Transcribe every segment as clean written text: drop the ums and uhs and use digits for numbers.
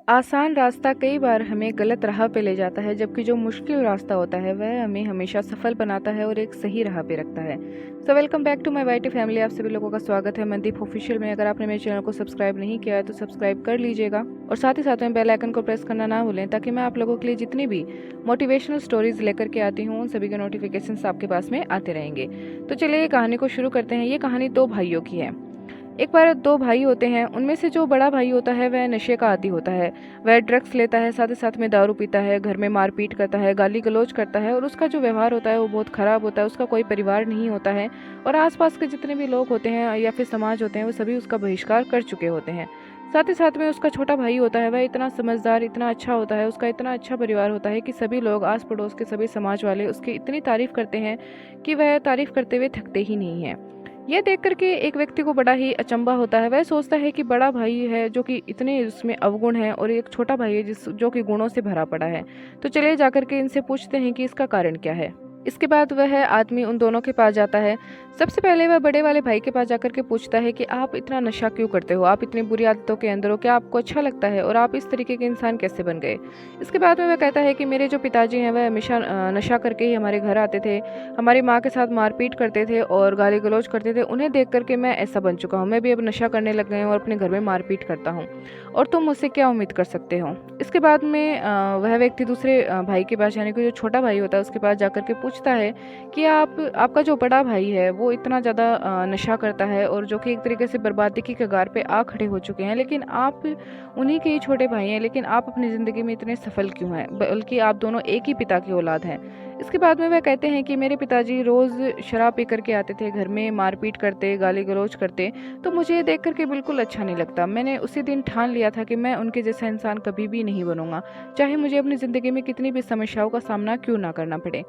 आसान रास्ता कई बार हमें गलत राह पे ले जाता है, जबकि जो मुश्किल रास्ता होता है वह हमें हमेशा सफल बनाता है और एक सही राह पे रखता है। So welcome back to my YT family. आप सभी लोगों का स्वागत है मनदीप ऑफिशियल में। अगर आपने मेरे चैनल को सब्सक्राइब नहीं किया है तो सब्सक्राइब कर लीजिएगा और साथ ही साथ में बेल आइकन को प्रेस करना ना भूलें, ताकि मैं आप लोगों के लिए जितनी भी मोटिवेशनल स्टोरीज लेकर के आती हूँ उन सभी के नोटिफिकेशन आपके पास में आते रहेंगे। तो चलिए कहानी को शुरू करते हैं। ये कहानी दो भाइयों की है। एक बार दो भाई होते हैं। उनमें से जो बड़ा भाई होता है वह नशे का आदी होता है। वह ड्रग्स लेता है, साथ ही साथ में दारू पीता है, घर में मारपीट करता है, गाली गलौज करता है और उसका जो व्यवहार होता है वो बहुत खराब होता है। उसका कोई परिवार नहीं होता है और आसपास के जितने भी लोग होते हैं या फिर समाज होते हैं वो सभी उसका बहिष्कार कर चुके होते हैं। साथ ही साथ में उसका छोटा भाई होता है, वह इतना समझदार, इतना अच्छा होता है, उसका इतना अच्छा परिवार होता है कि सभी लोग, आस पड़ोस के सभी समाज वाले उसकी इतनी तारीफ करते हैं कि वह तारीफ करते हुए थकते ही नहीं है। यह देख करके एक व्यक्ति को बड़ा ही अचंभा होता है। वह सोचता है कि बड़ा भाई है जो कि इतने उसमें अवगुण है और एक छोटा भाई है जो कि गुणों से भरा पड़ा है। तो चलिए जाकर के इनसे पूछते हैं कि इसका कारण क्या है। इसके बाद वह आदमी उन दोनों के पास जाता है। सबसे पहले वह बड़े वाले भाई के पास जाकर के पूछता है कि आप इतना नशा क्यों करते हो, आप इतनी बुरी आदतों के अंदर हो, क्या आपको अच्छा लगता है और आप इस तरीके के इंसान कैसे बन गए। इसके बाद में वह कहता है कि मेरे जो पिताजी हैं वह हमेशा नशा करके ही हमारे घर आते थे, हमारी माँ के साथ मारपीट करते थे और गाली गलौज करते थे। उन्हें देख करके मैं ऐसा बन चुका हूँ, मैं भी अब नशा करने लग गया हूँ और अपने घर में मारपीट करता हूँ और तुम मुझसे क्या उम्मीद कर सकते हो। इसके बाद में वह व्यक्ति दूसरे भाई के पास, यानी कि जो छोटा भाई होता है उसके पास जाकर के पूछता है कि आपका जो बड़ा भाई है वो इतना ज़्यादा नशा करता है और जो कि एक तरीके से बर्बादी की कगार पे आ खड़े हो चुके हैं, लेकिन आप उन्हीं के ही छोटे भाई हैं, लेकिन आप अपनी ज़िंदगी में इतने सफल क्यों हैं, बल्कि आप दोनों एक ही पिता की औलाद हैं। इसके बाद में वह कहते हैं कि मेरे पिताजी रोज़ शराब पी करके आते थे, घर में मारपीट करते, गाली गलौज करते, तो मुझे ये देख करके बिल्कुल अच्छा नहीं लगता। मैंने उसी दिन ठान लिया था कि मैं उनके जैसा इंसान कभी भी नहीं बनूंगा, चाहे मुझे अपनी ज़िंदगी में कितनी भी समस्याओं का सामना क्यों ना करना पड़े।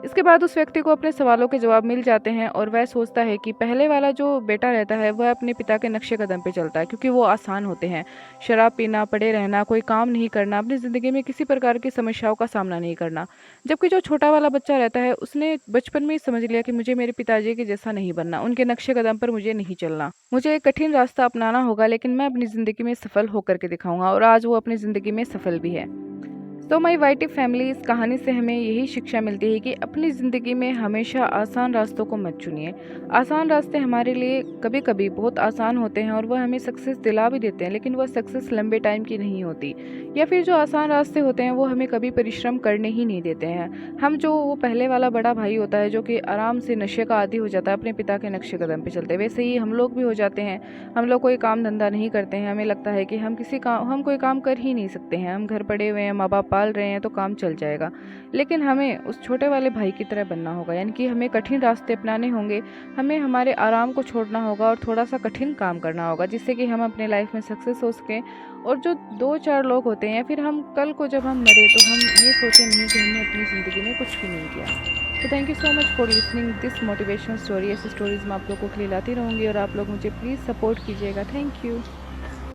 इसके बाद उस व्यक्ति को अपने सवालों के जवाब मिल जाते हैं और वह सोचता है कि पहले वाला जो बेटा रहता है वह अपने पिता के नक्शे कदम पे चलता है, क्योंकि वो आसान होते हैं। शराब पीना, पड़े रहना, कोई काम नहीं करना, अपनी ज़िंदगी में किसी प्रकार की समस्याओं का सामना नहीं करना। जबकि जो छोटा वाला बच्चा रहता है उसने बचपन में ही समझ लिया कि मुझे मेरे पिताजी के जैसा नहीं बनना, उनके नक्शे कदम पर मुझे नहीं चलना, मुझे एक कठिन रास्ता अपनाना होगा, लेकिन मैं अपनी ज़िंदगी में सफल होकर के दिखाऊंगा। और आज वो अपनी ज़िंदगी में सफल भी है। तो माई वाइटी फैमिली, इस कहानी से हमें यही शिक्षा मिलती है कि अपनी ज़िंदगी में हमेशा आसान रास्तों को मत चुनिए। आसान रास्ते हमारे लिए कभी कभी बहुत आसान होते हैं और वह हमें सक्सेस दिला भी देते हैं, लेकिन वह सक्सेस लंबे टाइम की नहीं होती। या फिर जो आसान रास्ते होते हैं वो हमें कभी परिश्रम करने ही नहीं देते हैं। हम जो वो पहले वाला बड़ा भाई होता है जो कि आराम से नशे का आदी हो जाता है, अपने पिता के नक्शे कदम पे चलते, वैसे ही हम लोग भी हो जाते हैं। हम लोग कोई काम धंधा नहीं करते हैं, हमें लगता है कि हम कोई काम कर ही नहीं सकते हैं, हम घर पड़े हुए हैं, माँ बाप पाल रहे हैं तो काम चल जाएगा। लेकिन हमें उस छोटे वाले भाई की तरह बनना होगा, यानी कि हमें कठिन रास्ते अपनाने होंगे, हमें हमारे आराम को छोड़ना होगा और थोड़ा सा कठिन काम करना होगा, जिससे कि हम अपने लाइफ में सक्सेस हो सकें। और जो दो चार लोग होते हैं या फिर हम कल को जब हम मरे तो हम ये सोचें नहीं कि हमने अपनी ज़िंदगी में कुछ भी नहीं किया। तो thank you so much for listening this motivational story. ऐसी स्टोरीज मैं आप लोगों के लिए लाती रहूँगी और आप लोग मुझे प्लीज़ सपोर्ट कीजिएगा। Thank you.